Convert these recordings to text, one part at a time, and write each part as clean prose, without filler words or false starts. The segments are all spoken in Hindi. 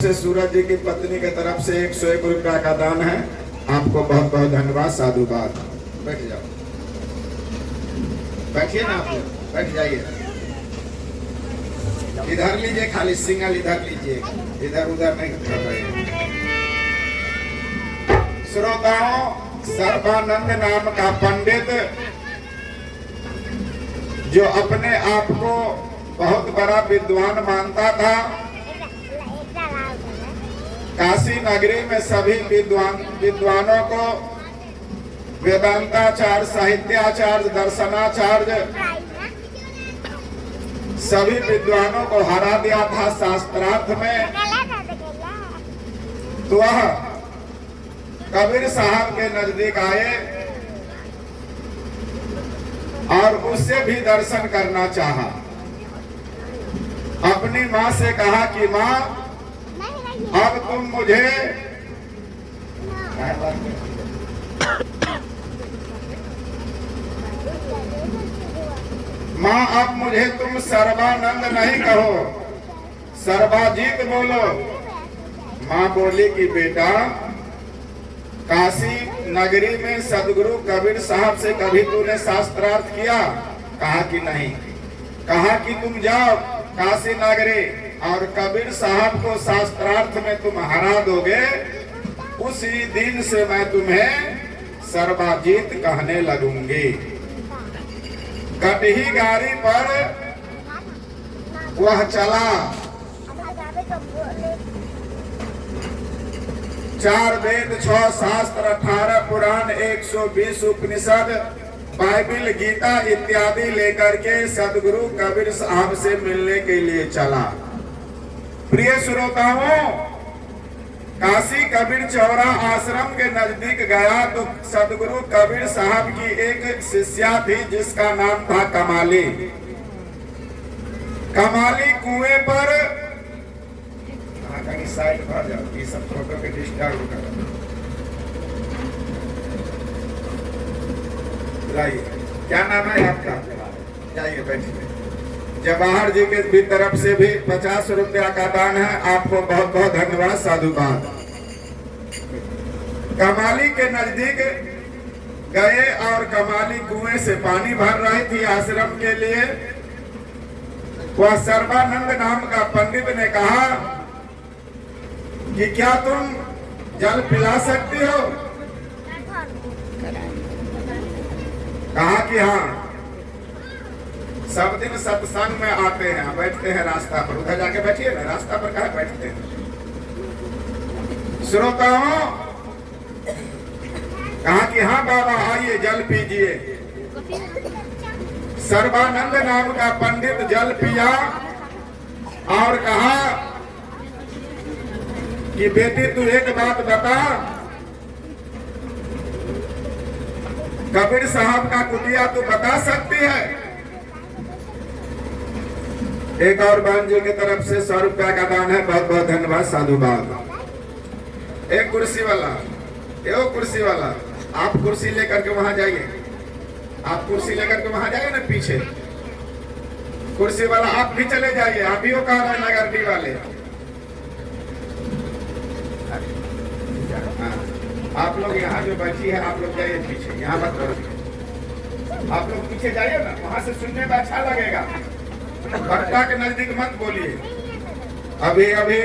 से सूरज जी की पत्नी की तरफ से 101 रुपया का दान है। आपको बहुत बहुत धन्यवाद, साधुवाद। बैठ जाओ, बैठिए ना, आप बैठ जाइए। इधर लीजिए, खाली सिंगल इधर लीजिए, इधर उधर नहीं कर रहे। श्रोताओं, सर्बानंद नाम का पंडित जो अपने आप को बहुत बड़ा विद्वान मानता था, काशी नगरी में सभी विद्वानों को वेदांताचार्य, साहित्याचार्य, दर्शनाचार्य सभी विद्वानों को हरा दिया था शास्त्रार्थ में। तो वह कबीर साहब के नजदीक आए और उससे भी दर्शन करना चाहा। अपनी माँ से कहा कि माँ, अब तुम मुझे माँ, अब मुझे तुम सर्बानंद नहीं कहो, सर्वाजीत बोलो। माँ बोली कि बेटा, काशी नगरी में सदगुरु कबीर साहब से कभी तूने शास्त्रार्थ किया? कहा कि नहीं। कहा कि तुम जाओ काशी नगरी और कबीर साहब को शास्त्रार्थ में तुम हरा दोगे, उसी दिन से मैं तुम्हें सर्वाजीत कहने लगूंगी। कटही गाड़ी पर वह चला। 4 वेद, 6 शास्त्र, 18 पुराण, 120 उपनिषद, बाइबिल, गीता इत्यादि लेकर के सदगुरु कबीर साहब से मिलने के लिए चला। प्रिय श्रोताओं, काशी कबीर चौरा आश्रम के नजदीक गया तो सदगुरु कबीर साहब की एक शिष्या थी जिसका नाम था कमाली। कमाली कुएं पर साइड पर जाओ, ये सब फोटो के डिस्टर्ब कर। क्या नाम है आपका? जाइए बैठिए। जवाहर जी के भी तरफ से भी 50 रुपया का दान है। आपको बहुत बहुत धन्यवाद, साधुवाद। कमाली के नजदीक गए और कमाली कुएं से पानी भर रही थी आश्रम के लिए। वह सर्बानंद नाम का पंडित ने कहा कि क्या तुम जल पिला सकती हो? कहा कि हाँ, सब दिन सत्संग में आते हैं, बैठते हैं रास्ता पर। उधर जाके बैठिए ना, रास्ता पर कहाँ बैठते हैं। श्रोताओं, कहा कि हाँ बाबा, आइए जल पीजिए। सर्बानंद नाम का पंडित जल पिया और कहा कि बेटी तू एक बात बता, कबीर साहब का कुटिया तू बता सकती है? एक और बहन जी की तरफ से 100 रुपया का दान है। बहुत बहुत धन्यवाद, साधुवाद। एक कुर्सी वाला, एक कुर्सी वाला, आप कुर्सी लेकर के वहां जाइए। आप कुर्सी लेकर के वहां जाइए ना, पीछे कुर्सी वाला आप भी चले जाइए। आप भी हो कहा रहे नगरडी वाले। आप लोग यहाँ जो बैठी है, आप लोग जाइए पीछे, यहाँ मत करो। आप लोग पीछे जाइए ना, वहां से सुनने में अच्छा लगेगा। भट्टा के नजदीक मत बोलिए। अभी अभी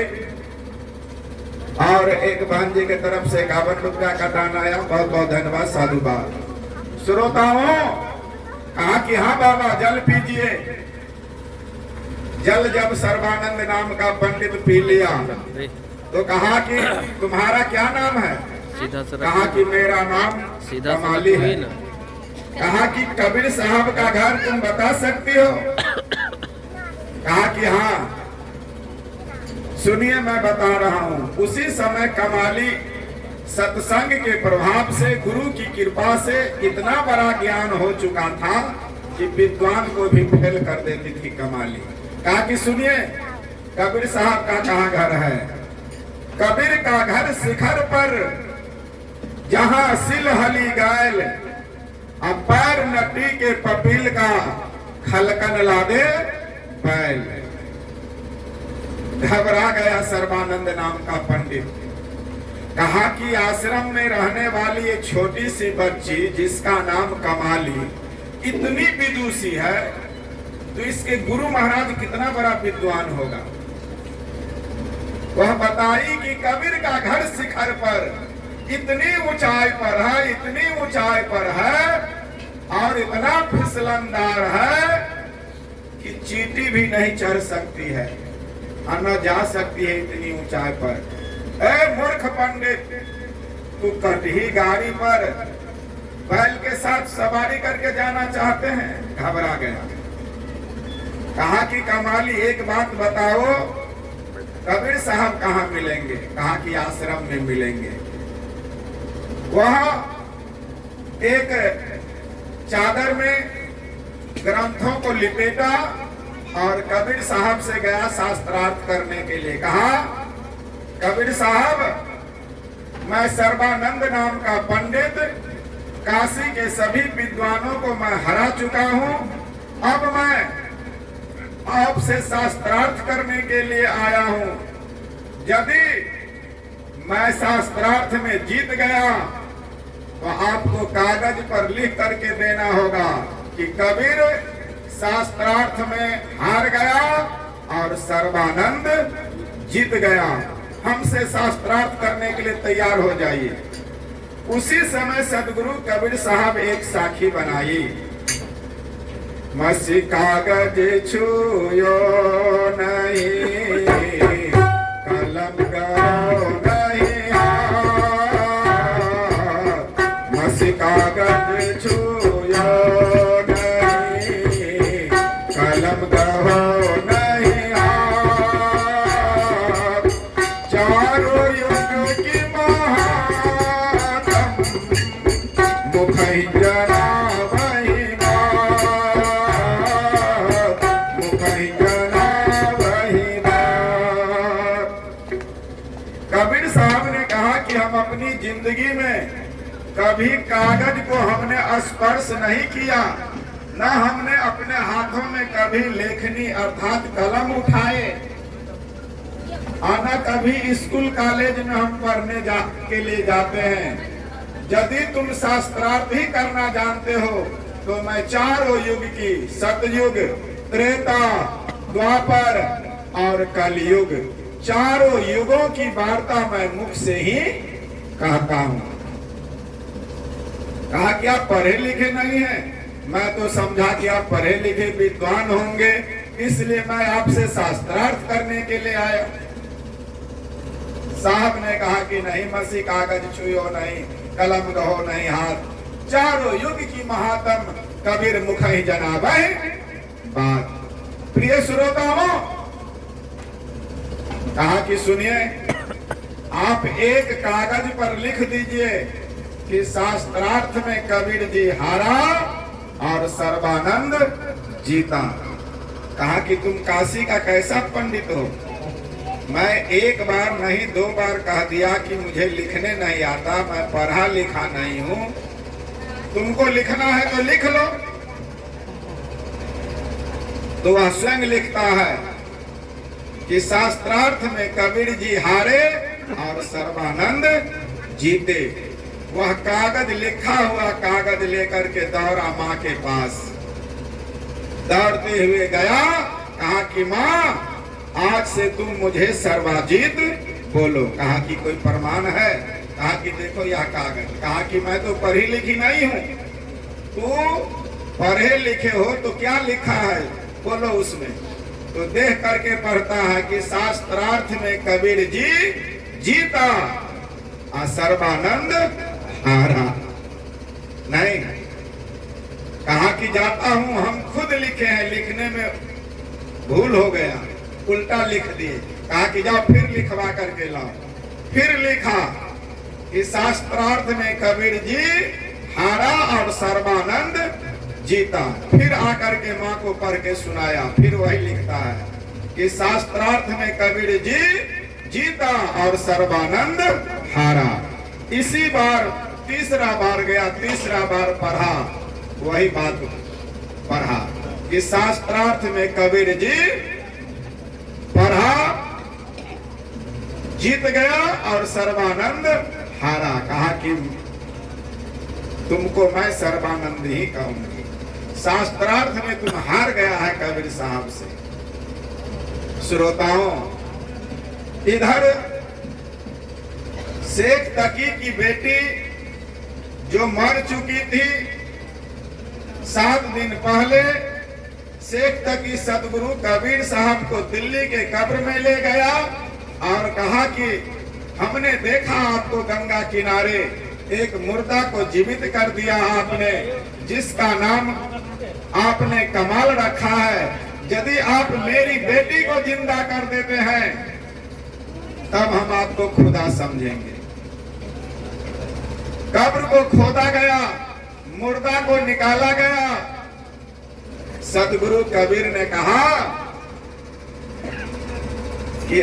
और एक बहन जी की तरफ से 51 रुपया का दान आया। बहुत बहुत धन्यवाद, साधुवाद। श्रोताओं, कहा कि हाँ बाबा जल पीजिए। जल जब सर्बानंद नाम का पंडित पी लिया तो कहा कि तुम्हारा क्या नाम है? कहा कि मेरा नाम कमाली है। कहा कि कबीर साहब का घर तुम बता सकती हो? कहा कि हाँ, सुनिए मैं बता रहा हूँ। उसी समय कमाली सत्संग के प्रभाव से, गुरु की कृपा से इतना बड़ा ज्ञान हो चुका था कि विद्वान को भी फेल कर देती थी कमाली। कहा कि सुनिए, कबीर साहब का कहाँ घर है? कबीर का घर शिखर पर, जहाँ सिल हली गायल अब पैर नटी के पपील का खलकन ला दे बैल। घबरा गया सर्बानंद नाम का पंडित। कहा कि आश्रम में रहने वाली एक छोटी सी बच्ची जिसका नाम कमाली इतनी विदुषी है, तो इसके गुरु महाराज कितना बड़ा विद्वान होगा। वह बताई कि कबीर का घर शिखर पर इतनी ऊंचाई पर है, इतनी ऊंचाई पर है और इतना फिसलनदार है कि चींटी भी नहीं चढ़ सकती है और न जा सकती है इतनी ऊंचाई पर। ए मूर्ख पंडित, तू कटही गाड़ी पर बैल के साथ सवारी करके जाना चाहते हैं? घबरा गया। कहा कि कमाली एक बात बताओ, कबीर साहब कहाँ मिलेंगे? कहा कि आश्रम में मिलेंगे। वह एक चादर में ग्रंथों को लिपेटा और कबीर साहब से गया शास्त्रार्थ करने के लिए। कहा, कबीर साहब, मैं सर्बानंद नाम का पंडित काशी के सभी विद्वानों को मैं हरा चुका हूं, अब मैं आपसे शास्त्रार्थ करने के लिए आया हूं। यदि मैं शास्त्रार्थ में जीत गया तो आपको कागज पर लिख करके देना होगा कि कबीर शास्त्रार्थ में हार गया और सर्बानंद जीत गया, हमसे शास्त्रार्थ करने के लिए तैयार हो जाइए। उसी समय सदगुरु कबीर साहब एक साखी बनाई। मसी कागज छुयो नहीं, कलम करो नहीं हाथ, मसी कागज छुयो नहीं, कलम करो नहीं हाथ, चारों युग की महात्म मुख जना अपनी जिंदगी में कभी कागज को हमने स्पर्श नहीं किया, न हमने अपने हाथों में कभी लेखनी अर्थात कलम उठाए, और न कभी स्कूल कॉलेज में हम पढ़ने के लिए जाते हैं। यदि तुम शास्त्रार्थ ही करना जानते हो तो मैं चारों युग की सतयुग, त्रेता, द्वापर और कलयुग, चारों युगों की वार्ता मैं मुख से ही कहता हूं। कहा कि आप पढ़े लिखे नहीं हैं? मैं तो समझा कि आप पढ़े लिखे विद्वान होंगे, इसलिए मैं आपसे शास्त्रार्थ करने के लिए आया। साहब ने कहा कि नहीं मसी कागज छुयो नहीं, कलम रहो नहीं हाथ, चारों युग की महात्म कबीर मुख ही जनाबे बात। प्रिय श्रोताओं, कहा कि सुनिए, आप एक कागज पर लिख दीजिए कि शास्त्रार्थ में कबीर जी हारा और सर्बानंद जीता। कहा कि तुम काशी का कैसा पंडित हो? मैं एक बार नहीं 2 बार कह दिया कि मुझे लिखने नहीं आता, मैं पढ़ा लिखा नहीं हूं। तुमको लिखना है तो लिख लो। तो वह स्वयं लिखता है कि शास्त्रार्थ में कबीर जी हारे और सर्बानंद जीते। वह कागज, लिखा हुआ कागज लेकर के दौड़ा माँ के पास। दौड़ते हुए गया, कहा कि माँ, आज से तुम मुझे सर्वाजीत बोलो। कहा कि कोई प्रमाण है? कहा कि देखो यह कागज। कहा कि मैं तो पढ़ी लिखी नहीं हूँ, तू पढ़े लिखे हो तो क्या लिखा है बोलो उसमें। तो देख करके पढ़ता है कि शास्त्रार्थ में कबीर जी जीता और सर्बानंद हारा। नहीं, कहा कि जाता हूं, हम खुद लिखे हैं, लिखने में भूल हो गया, उल्टा लिख दिए। कहा कि जाओ फिर लिखवा करके लाओ। फिर लिखा कि शास्त्रार्थ में कबीर जी हारा और सर्बानंद जीता। फिर आकर के माँ को पढ़ के सुनाया। फिर वही लिखता है कि शास्त्रार्थ में कबीर जी जीता और सर्बानंद हारा। इसी बार तीसरा बार गया, तीसरा बार पढ़ा, वही बात पढ़ा कि शास्त्रार्थ में कबीर जी पढ़ा जीत गया और सर्वानंद हारा। कहा कि तुमको मैं सर्वानंद ही कहूंगी। शास्त्रार्थ में तुम हार गया है कबीर साहब से। श्रोताओं, इधर शेख तकी की बेटी जो मर चुकी थी 7 दिन पहले, शेख तकी सदगुरु कबीर साहब को दिल्ली के कब्र में ले गया और कहा कि हमने देखा आपको गंगा किनारे एक मुर्दा को जीवित कर दिया आपने, जिसका नाम आपने कमाल रखा है। यदि आप मेरी बेटी को जिंदा कर देते हैं तब हम आपको खुदा समझेंगे। कब्र को खोदा गया, मुर्दा को निकाला गया। सदगुरु कबीर ने कहा कि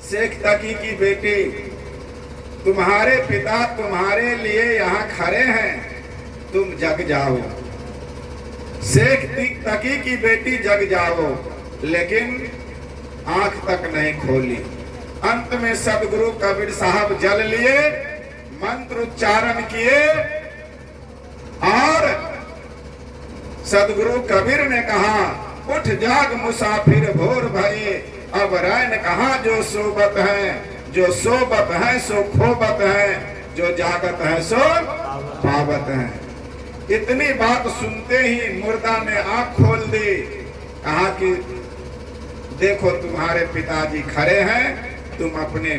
शेख तकी की बेटी, तुम्हारे पिता तुम्हारे लिए यहाँ खड़े हैं, तुम जग जाओ। शेख तकी की बेटी जग जाओ, लेकिन आंख तक नहीं खोली। अंत में सदगुरु कबीर साहब जल लिए, मंत्र उच्चारण किए और सदगुरु कबीर ने कहा, उठ जाग मुसाफिर भोर भये, अब रैन कहाँ जो सोबत है, जो सोबत है सो खोबत है, जो जागत है सो पावत है। इतनी बात सुनते ही मुर्दा ने आंख खोल दी। कहा कि देखो तुम्हारे पिताजी खड़े हैं, तुम अपने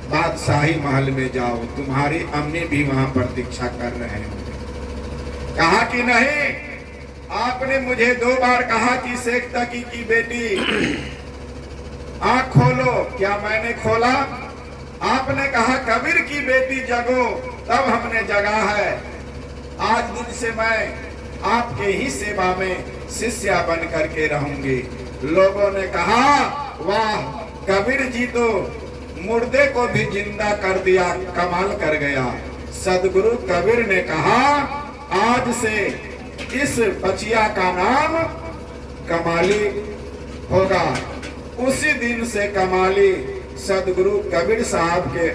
बादशाही महल में जाओ, तुम्हारी अम्मी भी वहां प्रतीक्षा कर रहे हैं। कहा कि नहीं, आपने मुझे 2 बार कहा कि शेख तकी की बेटी आंख खोलो, क्या मैंने खोला? आपने कहा कबीर की बेटी जगो, तब हमने जगा है। आज दिन से मैं आपके ही सेवा में शिष्या बन करके रहूंगी। लोगों ने कहा, वाह, कबीर जी तो मुर्दे को भी जिंदा कर दिया, कमाल कर गया। सदगुरु कबीर ने कहा, आज से इस बचिया का नाम कमाली होगा। उसी दिन से कमाली सदगुरु कबीर साहब के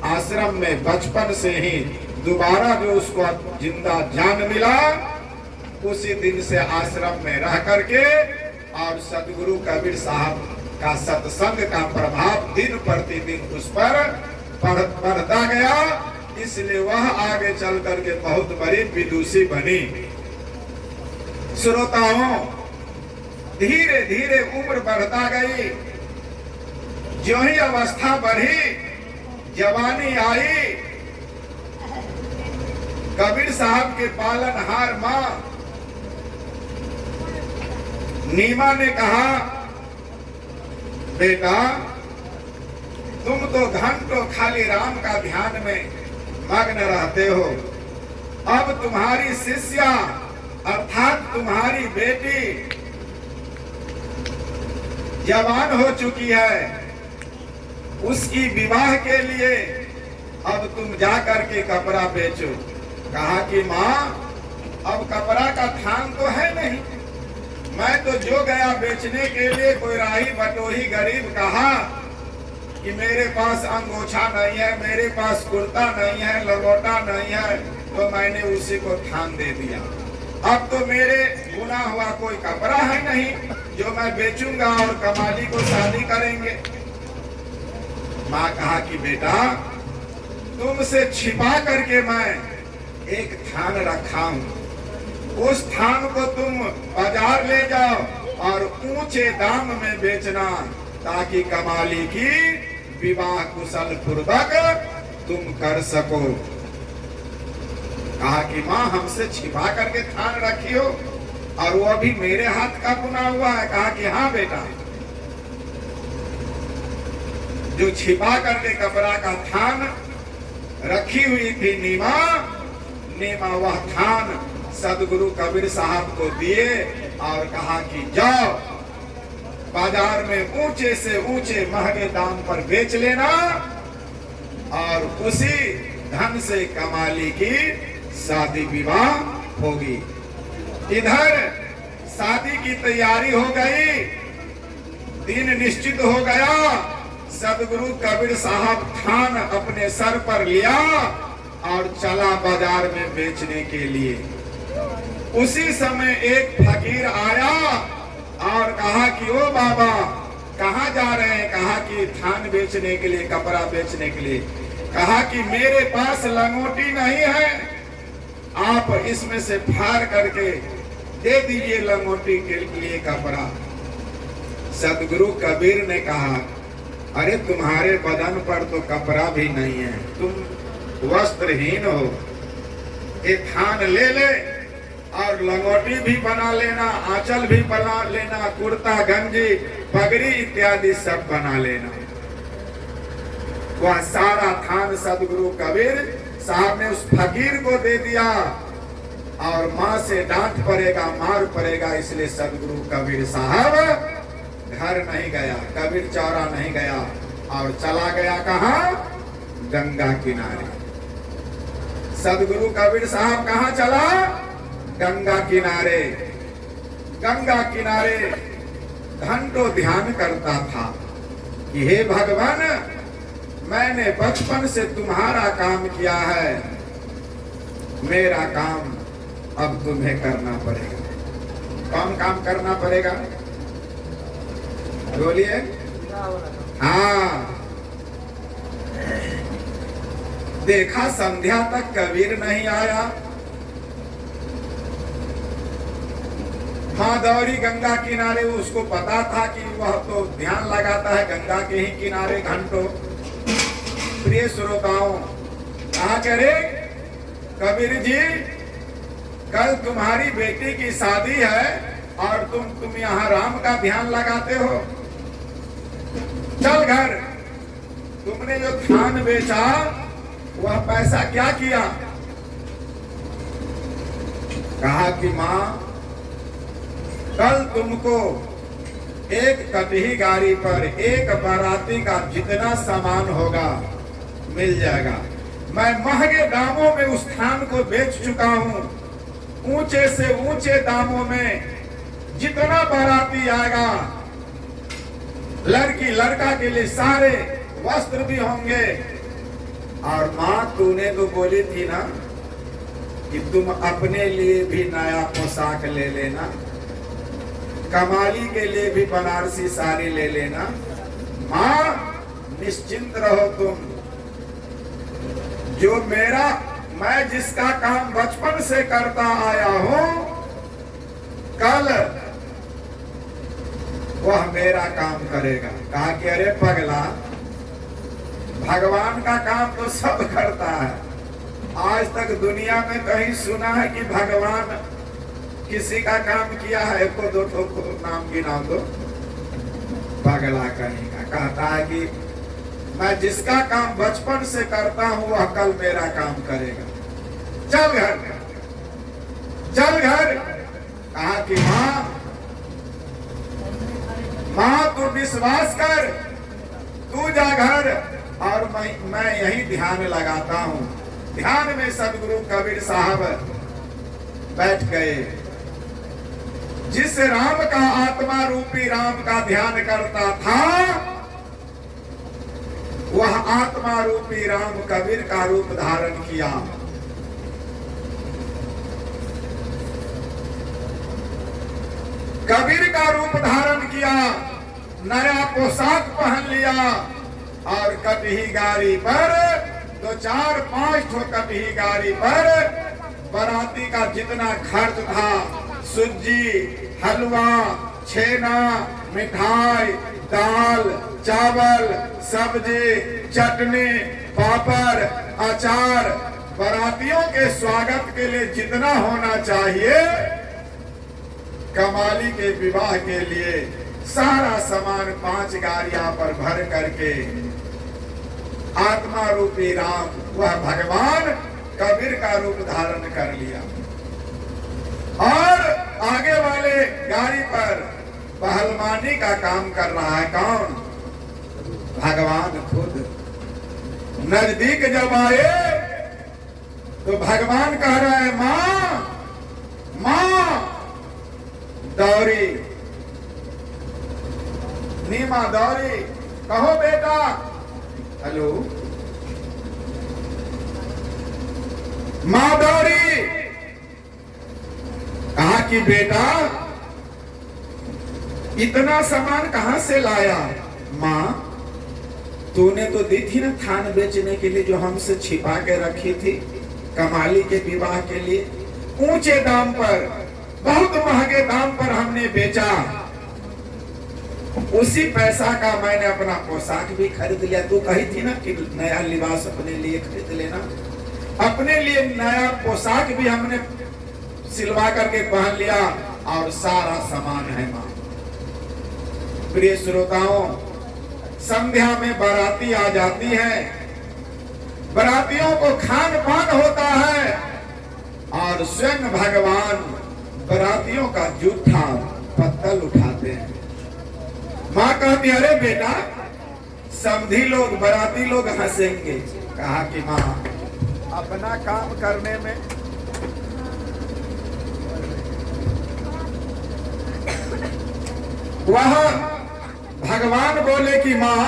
आश्रम में बचपन से ही दोबारा जो उसको जिंदा जान मिला, उसी दिन से आश्रम में रह करके और सदगुरु कबीर साहब का सत्संग का प्रभाव दिन प्रतिदिन उस पर बढ़ता गया। इसलिए वह आगे चल करके बहुत बड़ी विदुषी बनी। श्रोताओं, धीरे धीरे उम्र बढ़ता गई। जो ही अवस्था बढ़ी, जवानी आई, कबीर साहब के पालनहार मां नीमा ने कहा, बेटा तुम तो घंटों खाली राम का ध्यान में मग्न रहते हो। अब तुम्हारी शिष्या अर्थात तुम्हारी बेटी जवान हो चुकी है, उसकी विवाह के लिए अब तुम जा करके कपड़ा बेचो। कहा कि माँ, अब कपड़ा का थान तो है नहीं, मैं तो जो गया बेचने के लिए, कोई राही बटोही गरीब कहा कि मेरे पास अंगोछा नहीं है, मेरे पास कुर्ता नहीं है, लंगोटा नहीं है, तो मैंने उसी को थान दे दिया। अब तो मेरे गुना हुआ कोई कपड़ा है नहीं जो मैं बेचूंगा और कमाली को शादी करेंगे। माँ कहा कि बेटा, तुमसे छिपा करके मैं एक थान रखा हूँ, उस थान को तुम बाजार ले जाओ और ऊंचे दाम में बेचना, ताकि कमाली की विवाह कुशल पूर्वक तुम कर सको। कहा कि माँ, हमसे छिपा करके थान रखी हो और वो अभी मेरे हाथ का बुना हुआ है। कहा कि हाँ बेटा, जो छिपा करके कपड़ा का थान रखी हुई थी नीमा वह थान सदगुरु कबीर साहब को दिए और कहा कि जाओ बाजार में ऊंचे से ऊंचे महंगे दाम पर बेच लेना और उसी धन से कमाली की शादी विवाह होगी। इधर शादी की तैयारी हो गई, दिन निश्चित हो गया सदगुरु कबीर साहब थान अपने सर पर लिया और चला बाजार में बेचने के लिए। उसी समय एक फकीर आया और कहा कि ओ बाबा कहाँ जा रहे हैं? कहा कि थान बेचने के लिए, कपड़ा बेचने के लिए। कहा कि मेरे पास लंगोटी नहीं है, आप इसमें से फाड़ करके दे दीजिए लंगोटी के लिए कपड़ा। सदगुरु कबीर ने कहा अरे तुम्हारे बदन पर तो कपड़ा भी नहीं है, तुम वस्त्रहीन हो, एक थान ले ले और लंगोटी भी बना लेना, आंचल भी बना लेना, कुर्ता गंजी पगड़ी इत्यादि सब बना लेना। वह सारा थान सदगुरु कबीर साहब ने उस फकीर को दे दिया और मां से डांट पड़ेगा, मार पड़ेगा, इसलिए सदगुरु कबीर साहब घर नहीं गया, कबीर चौरा नहीं गया और चला गया कहां? गंगा किनारे। सदगुरु कबीर साहब कहां चला? गंगा किनारे। गंगा किनारे घंटों ध्यान करता था कि हे भगवान, मैंने बचपन से तुम्हारा काम किया है, मेरा काम अब तुम्हें करना पड़ेगा। कौन काम करना पड़ेगा? बोलिए। हाँ, देखा संध्या तक कबीर नहीं आया। माँ दौड़ी गंगा किनारे, उसको पता था कि वह तो ध्यान लगाता है गंगा के ही किनारे घंटों। प्रिय श्रोताओं, कहा करे कबीर जी कल तुम्हारी बेटी की शादी है और तुम यहाँ राम का ध्यान लगाते हो, चल घर। तुमने जो थान बेचा वह पैसा क्या किया? कहा कि माँ कल तुमको एक कटही गाड़ी पर एक बाराती का जितना सामान होगा मिल जाएगा। मैं महंगे दामों में उस थान को बेच चुका हूँ, ऊंचे से ऊंचे दामों में। जितना बाराती आएगा, लड़की लड़का के लिए सारे वस्त्र भी होंगे। और माँ तूने तो बोली थी ना कि तुम अपने लिए भी नया पोशाक ले लेना, कमाली के लिए भी बनारसी साड़ी ले लेना। माँ निश्चिंत रहो तुम, जो मैं जिसका काम बचपन से करता आया हूं, कल वह मेरा काम करेगा। कहा कि अरे पगला, भगवान का काम तो सब करता है। आज तक दुनिया में कहीं सुना है कि भगवान किसी का काम किया है? को दो ठोको नाम गिनाओ दो। पगला कहीं का कहता है कि मैं जिसका काम बचपन से करता हूं वह कल मेरा काम करेगा। चल घर, चल घर। कहा कि माँ तू विश्वास कर, तू जा घर और मैं यही ध्यान लगाता हूं। ध्यान में सदगुरु कबीर साहब बैठ गए। जिस राम का आत्मा रूपी राम का ध्यान करता था, वह आत्मा रूपी राम कबीर का रूप धारण किया। कबीर का रूप धारण किया, नया पोशाक पहन लिया और कटही गाड़ी पर, 2, 4, 5 ठो कटही गाड़ी पर बाराती का जितना खर्च था, सूजी, हलवा, छेना, मिठाई, दाल, चावल, सब्जी, चटनी, पापड़, अचार, बारातियों के स्वागत के लिए जितना होना चाहिए, कमाली के विवाह के लिए सारा सामान 5 गाड़ियां पर भर करके आत्मा रूपी राम, वह भगवान कबीर का रूप धारण कर लिया। और आगे वाले गाड़ी पर पहलवानी का काम कर रहा है कौन? भगवान खुद। नजदीक जब आए तो भगवान कह रहा है माँ, माँ दौड़ी, नीमा दौड़ी, कहो बेटा। हेलो, माँ दौड़ी, कहा कि बेटा इतना सामान कहां से लाया? माँ तूने तो दी थी ना थान बेचने के लिए, जो हमसे छिपा के रखी थी कमाली के विवाह के लिए। ऊंचे दाम पर, बहुत महंगे दाम पर हमने बेचा। उसी पैसा का मैंने अपना पोशाक भी खरीद लिया। तू कही थी ना कि नया लिबास अपने लिए खरीद लेना। अपने लिए नया पोशाक भी हमने सिलवा करके पहन लिया और सारा सामान है मां। प्रिय श्रोताओं, संध्या में बाराती आ जाती है, बारातियों को खान पान होता है और स्वयं भगवान बारातियों का जूठा पत्तल उठाते हैं। माँ कहती अरे बेटा समधी लोग बाराती लोग हंसेंगे। कहा कि माँ अपना काम करने में वह भगवान बोले कि माँ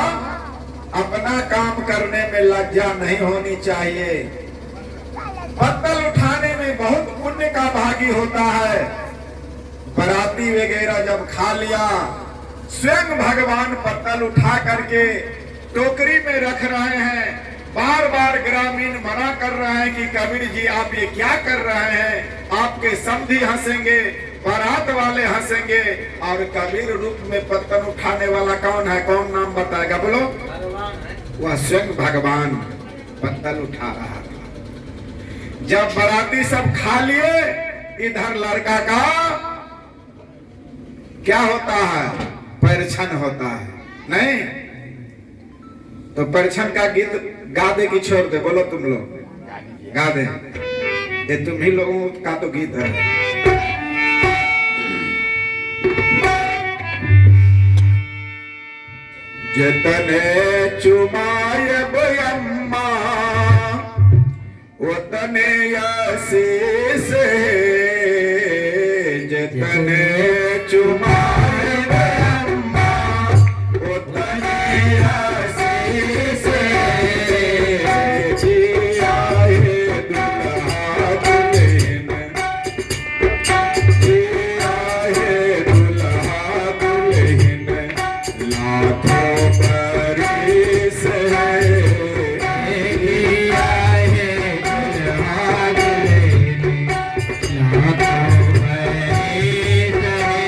अपना काम करने में लज्जा नहीं होनी चाहिए। पत्तल उठाने में बहुत पुण्य का भागी होता है। बाराती वगैरह जब खा लिया, स्वयं भगवान पत्तल उठा करके टोकरी में रख रहे हैं। बार बार ग्रामीण मना कर रहे हैं कि कबीर जी आप ये क्या कर रहे हैं? आपके समधी हंसेंगे, बारात वाले हंसेंगे। और कबीर रूप में पत्तल उठाने वाला कौन है? कौन नाम बताएगा? बोलो। वह स्वयं भगवान पत्तल उठा रहा था। जब बाराती सब खा लिए, इधर लड़का का क्या होता है? परिछन होता है। नहीं तो परिछन का गीत गा दे कि छोड़ दे? बोलो तुम लोग गा दे। ये तुम ही लोगों का तो गीत है। जतने चुमायब अम्मा उतने आशीष, जतने चुमायब अम्मा उतने आशीष, जिया है दुल्हा दुल्हन, जिया है दुल्हा दुल्हन, लाखों बरिस है, जिया है दुल्हा दुल्हन, लाखों बरिस है।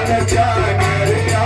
लाल चनरिया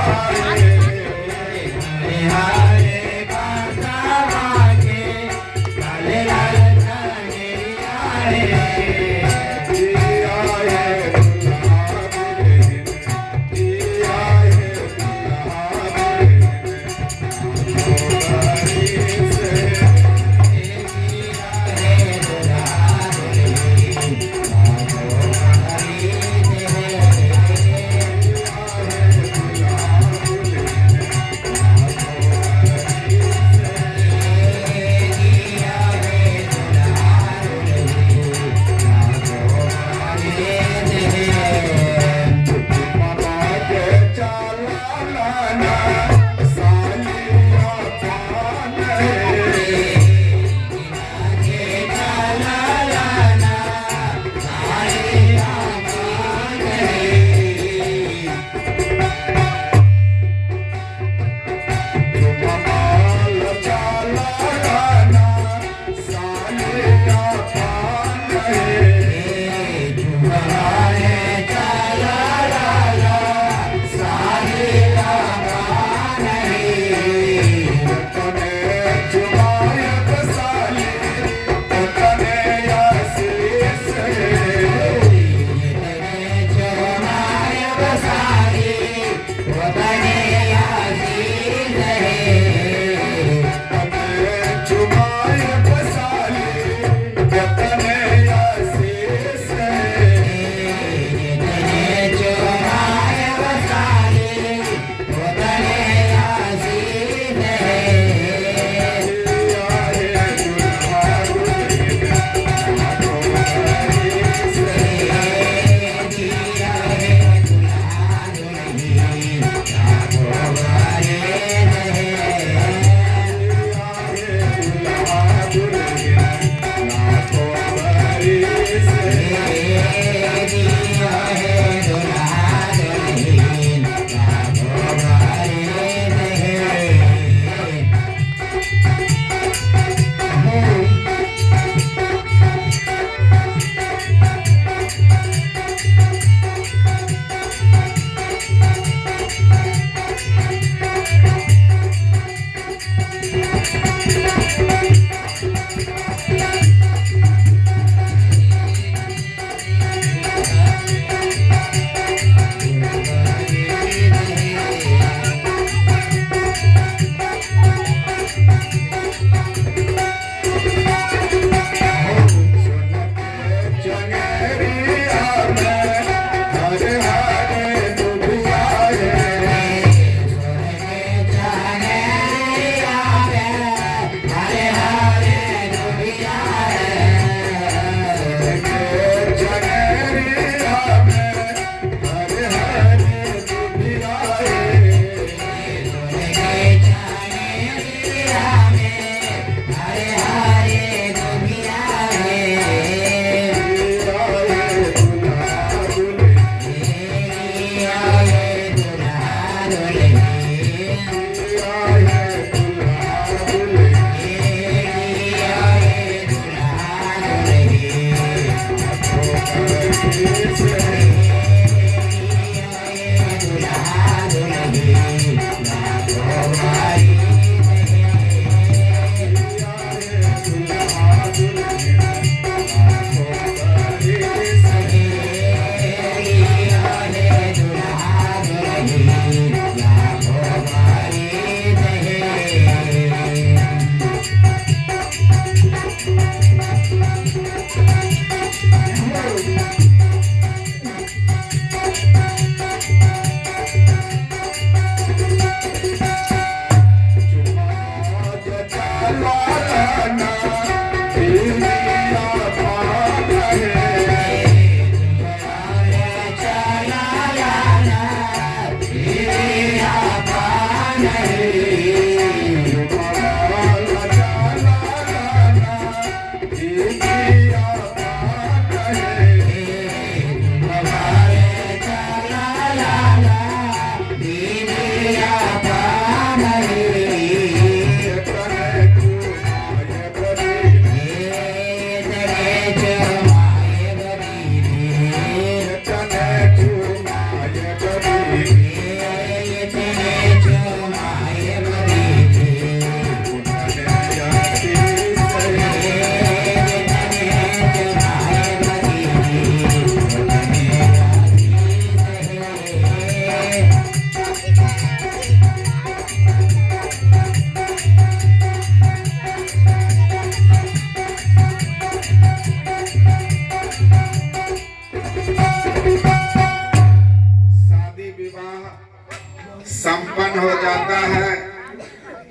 सम्मान हो जाता है।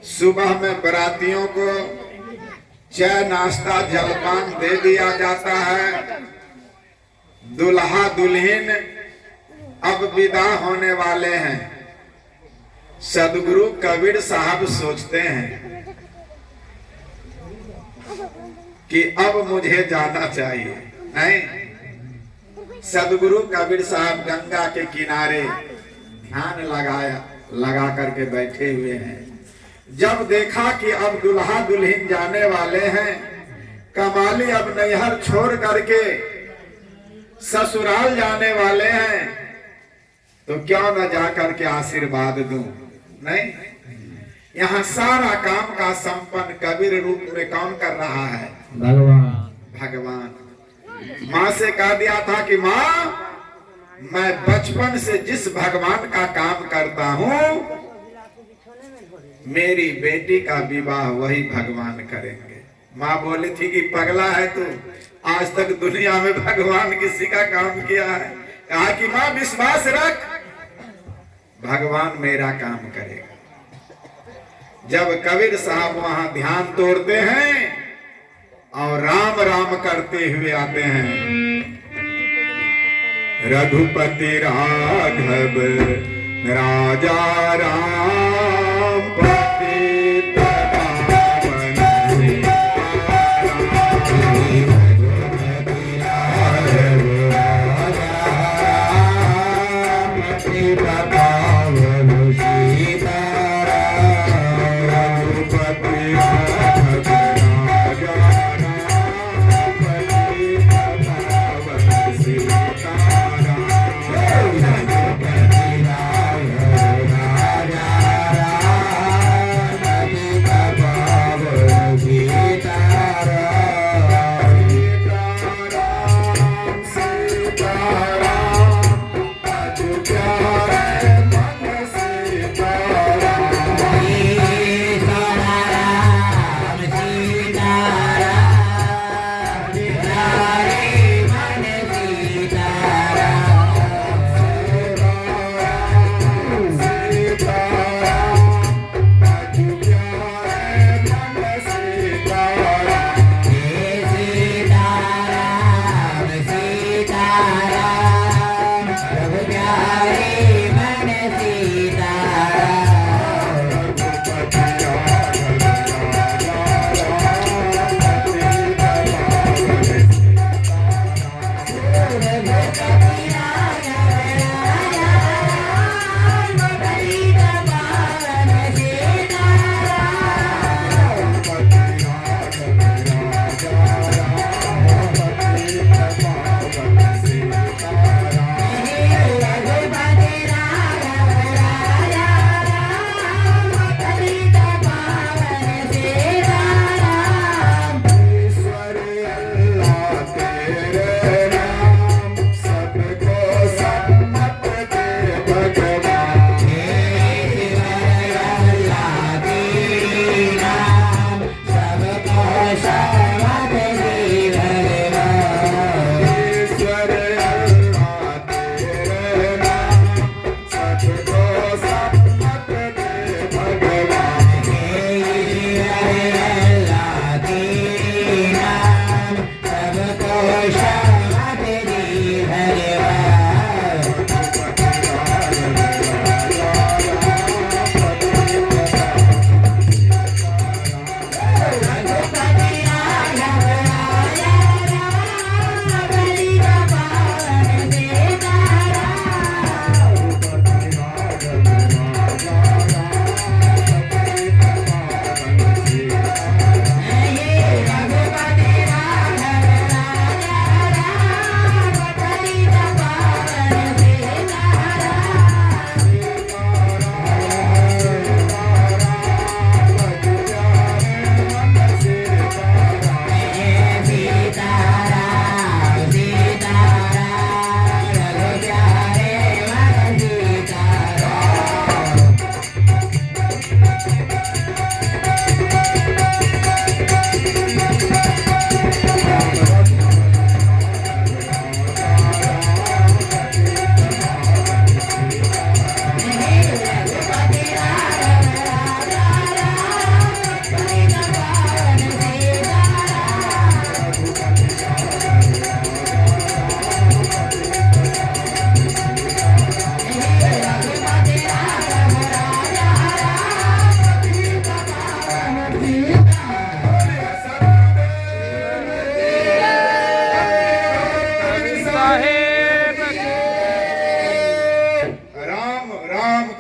सुबह में बरातियों को चाय नाश्ता जलपान दे दिया जाता है। दुल्हा दुल्हन अब विदा होने वाले हैं। सदगुरु कबीर साहब सोचते हैं कि अब मुझे जाना चाहिए। नहीं, सदगुरु कबीर साहब गंगा के किनारे ध्यान लगा करके बैठे हुए हैं। जब देखा कि अब दुल्हा दुल्हन जाने वाले हैं, कमाली अब नैहर छोड़ करके ससुराल जाने वाले हैं, तो क्यों न जा करके आशीर्वाद दूं। नहीं, यहाँ सारा काम का संपन्न कबीर रूप में कौन कर रहा है? भगवान। माँ से कह दिया था कि माँ, मैं बचपन से जिस भगवान का काम करता हूँ, मेरी बेटी का विवाह वही भगवान करेंगे। माँ बोली थी कि पगला है तू, आज तक दुनिया में भगवान किसी का काम किया है? कहा कि माँ विश्वास रख, भगवान मेरा काम करेगा। जब कबीर साहब वहां ध्यान तोड़ते हैं और राम राम करते हुए आते हैं, रघुपति राघव राजा राम पतित पावन सीताराम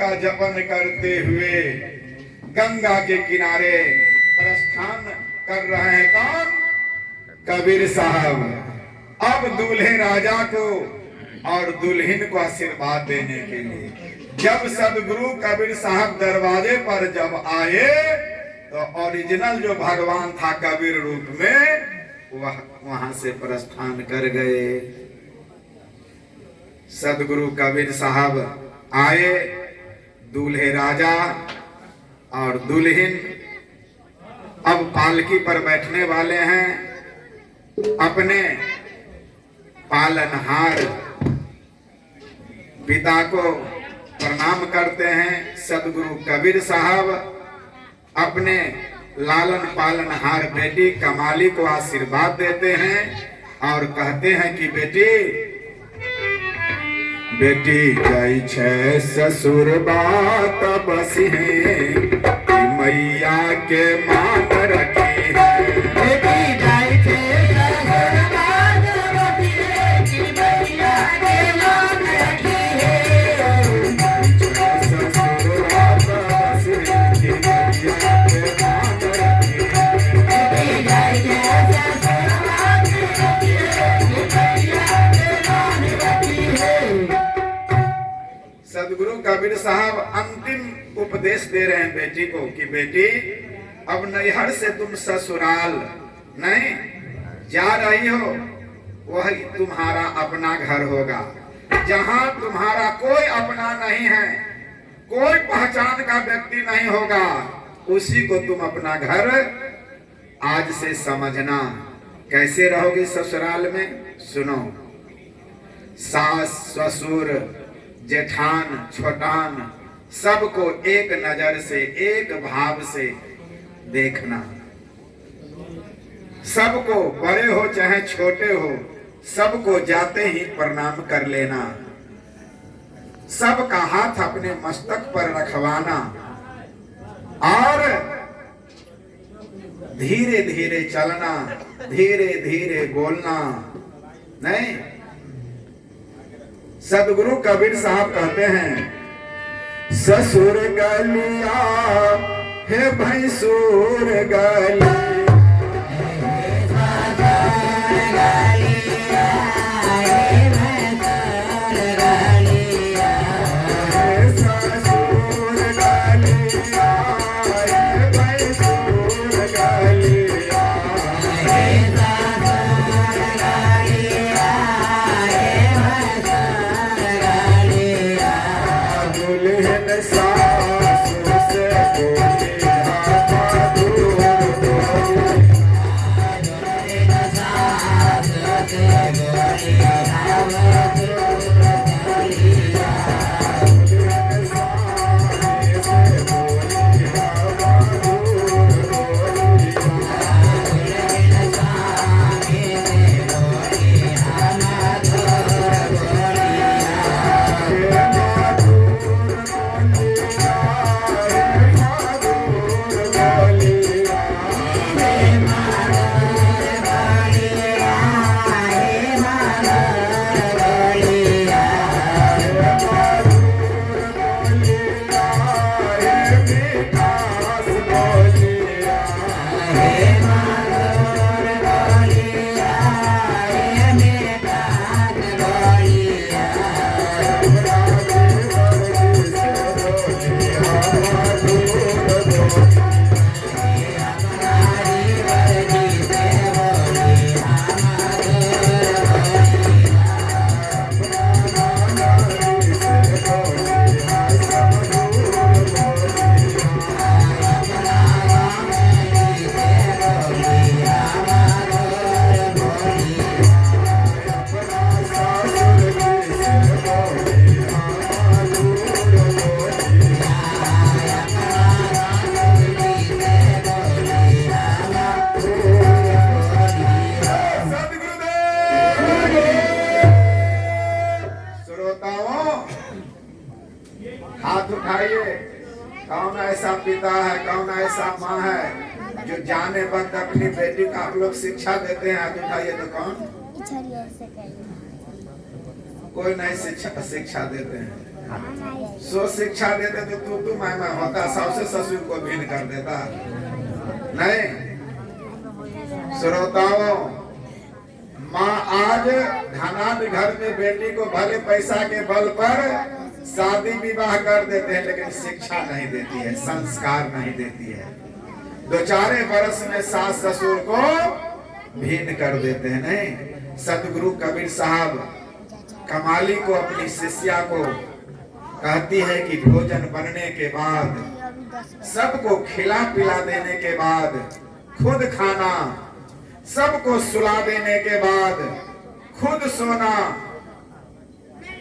का जपन करते हुए गंगा के किनारे प्रस्थान कर रहे हैं। कौन? कबीर साहब। अब दूल्हे राजा को और दुल्हन को आशीर्वाद देने के लिए जब सदगुरु कबीर साहब दरवाजे पर जब आए तो ओरिजिनल जो भगवान था कबीर रूप में वहां से प्रस्थान कर गए। सदगुरु कबीर साहब आए, दूल्हे राजा और दुल्हन अब पालकी पर बैठने वाले हैं। अपने पालनहार पिता को प्रणाम करते हैं। सदगुरु कबीर साहब अपने लालन पालनहार बेटी कमाली को आशीर्वाद देते हैं और कहते हैं कि बेटी गई छे ससुर बात बस है मैया के मान रखी है। बेटी गई छे ससुर बात बस है कि मैया के मान रखी है। ससुर बात बस है कि मैया के मान रखी है। बेटी गई छे ससुर बात बस है कि मैया के मान रखी है। सदगुरु कबीर साहब अंतिम उपदेश दे रहे हैं बेटी को कि बेटी अब नैहर से तुम ससुराल नहीं जा रही हो, वही तुम्हारा अपना घर होगा। जहां तुम्हारा कोई अपना नहीं है, कोई पहचान का व्यक्ति नहीं होगा, उसी को तुम अपना घर आज से समझना। कैसे रहोगी ससुराल में? सुनो, सास ससुर जेठान छोटान सबको एक नजर से एक भाव से देखना। सबको, बड़े हो चाहे छोटे हो, सबको जाते ही प्रणाम कर लेना। सबका हाथ अपने मस्तक पर रखवाना और धीरे धीरे चलना, धीरे धीरे बोलना। नहीं, सदगुरु कबीर साहब कहते हैं ससुर गलिया है भैंसुर गली। हाथ उठाइए। कौन ऐसा पिता है, कौन ऐसा माँ है जो जाने वक्त अपनी बेटी को आप लोग शिक्षा देते हैं? हाथ उठाइए। तो कौन? कोई नहीं शिक्षा देते हैं। सो शिक्षा देते तो तू मैं होता, सास ससुर को भिन्न कर देता। नहीं श्रोताओं, माँ आज धनाढ्य घर में बेटी को भले पैसा के बल पर शादी विवाह कर देते हैं, लेकिन शिक्षा नहीं देती है, संस्कार नहीं देती है। 2-4 वर्ष में सास ससुर को भिन्न कर देते हैं। नहीं, सतगुरु कबीर साहब कमाली को अपनी शिष्या को कहती है कि भोजन बनने के बाद, सबको खिला पिला देने के बाद, खुद खाना, सबको सुला देने के बाद खुद सोना,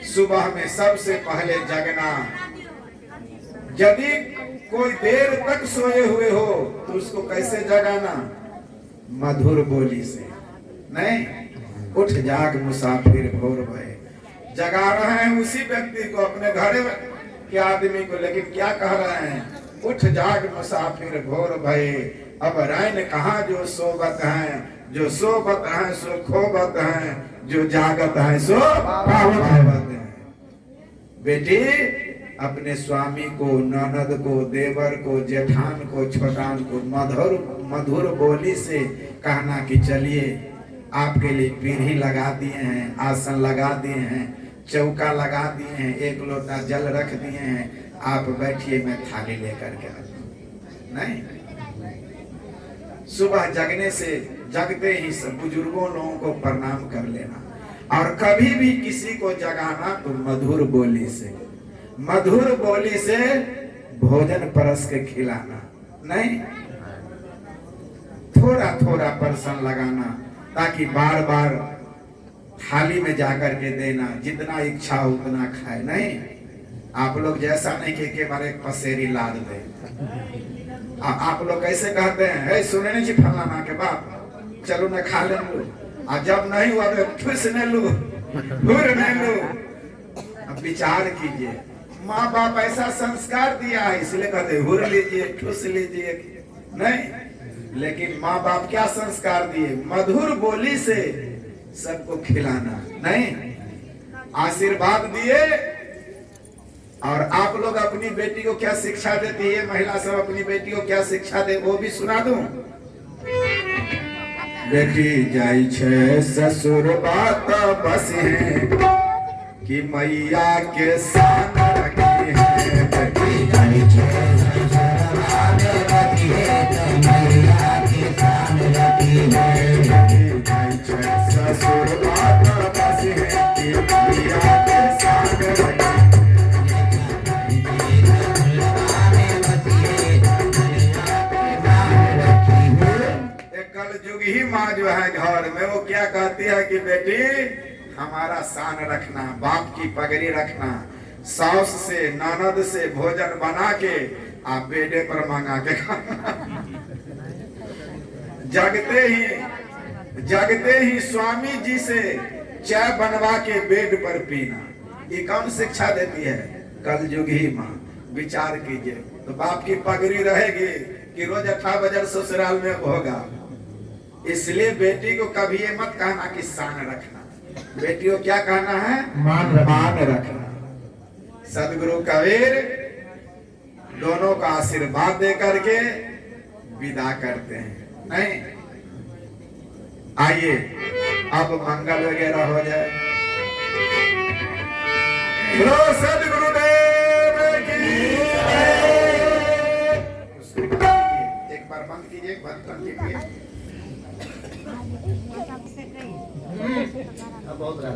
सुबह में सबसे पहले जगना। यदि कोई देर तक सोए हुए हो तो उसको कैसे जगाना? मधुर बोली से। नहीं, उठ जाग मुसाफिर भोर भये। जगा रहे हैं उसी व्यक्ति को, अपने घर के आदमी को, लेकिन क्या कह रहे हैं? उठ जाग मुसाफिर भोर भये, अब रैन कहाँ जो सोबत है, जो सोबत है सो खोबत है, जो जागत है सो पावत है। बेटी अपने स्वामी को, ननद को, देवर को, जेठान को, छोटान को मधुर बोली से कहना कि चलिए आपके लिए पीढ़ी लगा दिए हैं, आसन लगा दिए हैं, चौका लगा दिए हैं, 1 लोटा जल रख दिए हैं, आप बैठिए, मैं थाली लेकर के आता हूं। नहीं, सुबह जगने से जगते ही सब बुजुर्गों लोगों को प्रणाम कर लेना, और कभी भी किसी को जगाना तो मधुर बोली से, मधुर बोली से भोजन परस के खिलाना। नहीं, थोड़ा थोड़ा परसन लगाना, ताकि बार बार थाली में जाकर के देना, जितना इच्छा हो उतना खाए। नहीं, आप लोग जैसा नहीं कि के बारे पसेरी लाद दे। आप लोग कैसे कहते हैं, सुने नहीं फलाना के बाप, चलो न खा ले लो, और जब नहीं हुआ तो ठुस न लो, हुर न लो। अब विचार कीजिए, माँ बाप ऐसा संस्कार दिया है, इसलिए कहते हुर लीजिए, ठुस लीजिए। नहीं, लेकिन माँ बाप क्या संस्कार दिए? मधुर बोली से सबको खिलाना। नहीं, आशीर्वाद दिए। और आप लोग अपनी बेटी को क्या शिक्षा देती है? महिला सब अपनी बेटी को क्या शिक्षा दे, वो भी सुना दूं। बेटी जाई छे ससुर बात बस है कि मैया के साथ रखी है। बेटी जाई छे ससुर बात बस है कि मैया के साथ रखी है। बेटी जाई छे ससुर बात बस है कि मैया के साथ रखी है। ही माँ जो है घर में, वो क्या कहती है कि बेटी हमारा शान रखना, बाप की पगड़ी रखना, सास से ननद से भोजन बना के आप बेटे पर मंगा के खाना। जगते ही स्वामी जी से चाय बनवा के बेड पर पीना, ये कौन शिक्षा देती है? कलयुग ही माँ। विचार कीजिए, तो बाप की पगड़ी रहेगी कि रोज 18 बजे ससुराल में होगा। इसलिए बेटी को कभी ये मत कहना कि शान रखना, बेटी को क्या कहना है? मान रखना। सदगुरु कबीर दोनों का आशीर्वाद दे करके विदा करते हैं। नहीं, आइए अब मंगल वगैरह हो जाए। सदगुरुदेव की एक बार बंद कीजिए, बंद कीजिए। बहुत रहा